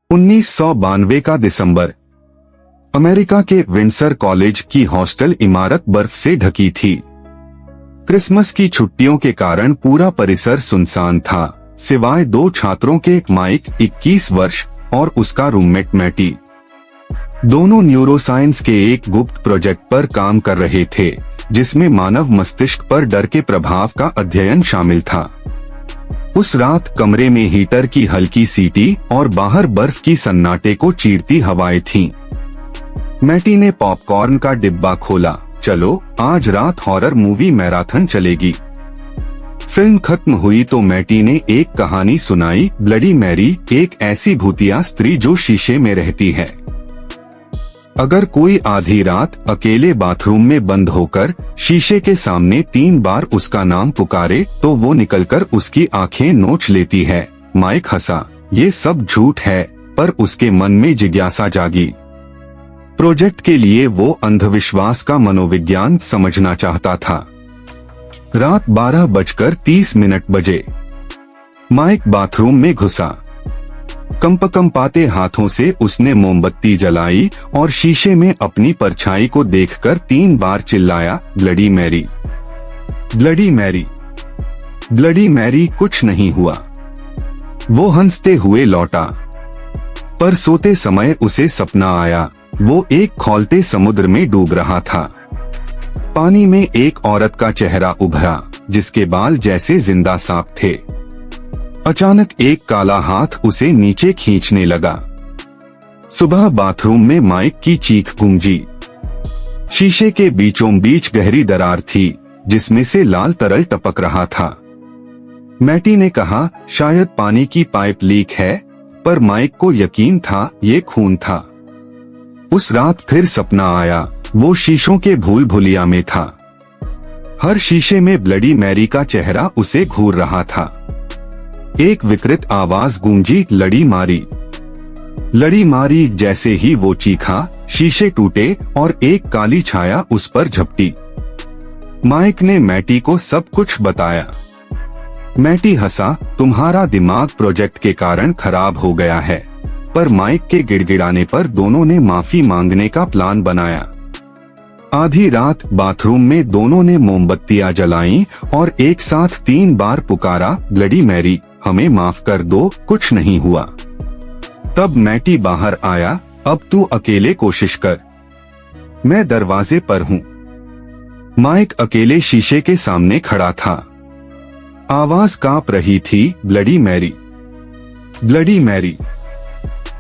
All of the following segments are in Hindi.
1992 का दिसंबर। अमेरिका के विंडसर कॉलेज की हॉस्टल इमारत बर्फ से ढकी थी। क्रिसमस की छुट्टियों के कारण पूरा परिसर सुनसान था, सिवाय दो छात्रों के, माइक 21 वर्ष और उसका रूममेट मैटी। दोनों न्यूरोसाइंस के एक गुप्त प्रोजेक्ट पर काम कर रहे थे, जिसमें मानव मस्तिष्क पर डर के प्रभाव का अध्ययन शामिल था। उस रात कमरे में हीटर की हल्की सीटी और बाहर बर्फ की सन्नाटे को चीरती हवाएं थीं। मैटी ने पॉपकॉर्न का डिब्बा खोला। चलो, आज रात हॉरर मूवी मैराथन चलेगी। फिल्म खत्म हुई तो मैटी ने एक कहानी सुनाई, ब्लडी मैरी, एक ऐसी भूतिया स्त्री जो शीशे में रहती है। अगर कोई आधी रात अकेले बाथरूम में बंद होकर शीशे के सामने 3 बार उसका नाम पुकारे तो वो निकलकर उसकी आंखें नोच लेती है। माइक हंसा। ये सब झूठ है, पर उसके मन में जिज्ञासा जागी। प्रोजेक्ट के लिए वो अंधविश्वास का मनोविज्ञान समझना चाहता था। रात 12:30 बजे माइक बाथरूम में घुसा। कंपकंपाते हाथों से उसने मोमबत्ती जलाई और शीशे में अपनी परछाई को देखकर 3 बार चिल्लाया, bloody Mary, bloody Mary, bloody Mary. कुछ नहीं हुआ। वो हंसते हुए लौटा, पर सोते समय उसे सपना आया। वो एक खौलते समुद्र में डूब रहा था। पानी में एक औरत का चेहरा उभरा, जिसके बाल जैसे जिंदा सांप थे। अचानक एक काला हाथ उसे नीचे खींचने लगा। सुबह बाथरूम में माइक की चीख गूंजी। शीशे के बीचों बीच गहरी दरार थी, जिसमें से लाल तरल टपक रहा था। मैटी ने कहा, शायद पानी की पाइप लीक है, पर माइक को यकीन था ये खून था। उस रात फिर सपना आया। वो शीशों के भूल भुलिया में था। हर शीशे में ब्लडी मैरी का चेहरा उसे घूर रहा था। एक विकृत आवाज गूंजी, लड़ी मारी, लड़ी मारी। जैसे ही वो चीखा, शीशे टूटे और एक काली छाया उस पर झपटी। माइक ने मैटी को सब कुछ बताया। मैटी हंसा, तुम्हारा दिमाग प्रोजेक्ट के कारण खराब हो गया है। पर माइक के गिड़गिड़ाने पर दोनों ने माफी मांगने का प्लान बनाया। आधी रात बाथरूम में दोनों ने मोमबत्तियां जलाईं और एक साथ 3 बार पुकारा, ब्लडी मैरी, हमें माफ कर दो, कुछ नहीं हुआ। तब मैटी बाहर आया, अब तू अकेले कोशिश कर, मैं दरवाजे पर हूँ। माइक अकेले शीशे के सामने खड़ा था। आवाज कांप रही थी, bloody Mary, bloody Mary,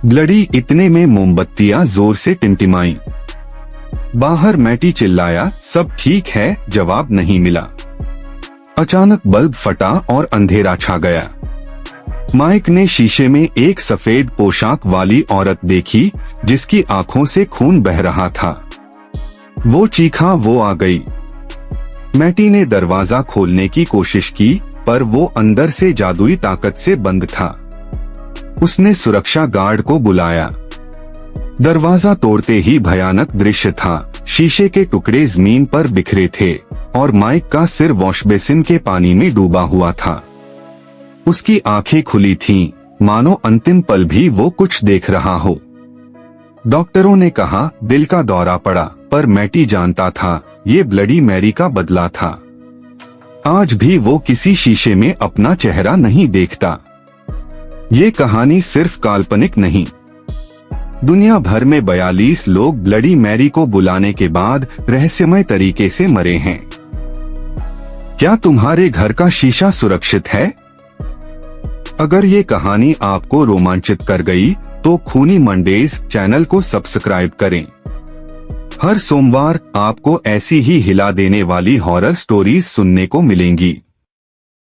bloody. इतने में मोमबत्तियां जोर से टिमटिमाईं। बाहर मैटी चिल्लाया, सब ठीक है। जवाब नहीं मिला। अचानक बल्ब फटा और अंधेरा छा गया। माइक ने शीशे में एक सफेद पोशाक वाली औरत देखी, जिसकी आंखों से खून बह रहा था। वो चीखा, वो आ गई। मैटी ने दरवाजा खोलने की कोशिश की, पर वो अंदर से जादुई ताकत से बंद था। उसने सुरक्षा गार्ड को बुलाया। दरवाजा तोड़ते ही भयानक दृश्य था। शीशे के टुकड़े जमीन पर बिखरे थे और माइक का सिर वॉशबेसिन के पानी में डूबा हुआ था। उसकी आंखें खुली थीं, मानो अंतिम पल भी वो कुछ देख रहा हो। डॉक्टरों ने कहा दिल का दौरा पड़ा, पर मैटी जानता था ये ब्लडी मैरी का बदला था। आज भी वो किसी शीशे में अपना चेहरा नहीं देखता। ये कहानी सिर्फ काल्पनिक नहीं। दुनिया भर में 42 लोग ब्लडी मैरी को बुलाने के बाद रहस्यमय तरीके से मरे हैं। क्या तुम्हारे घर का शीशा सुरक्षित है? अगर ये कहानी आपको रोमांचित कर गई तो खूनी मंडेज चैनल को सब्सक्राइब करें। हर सोमवार आपको ऐसी ही हिला देने वाली हॉरर स्टोरीज सुनने को मिलेंगी।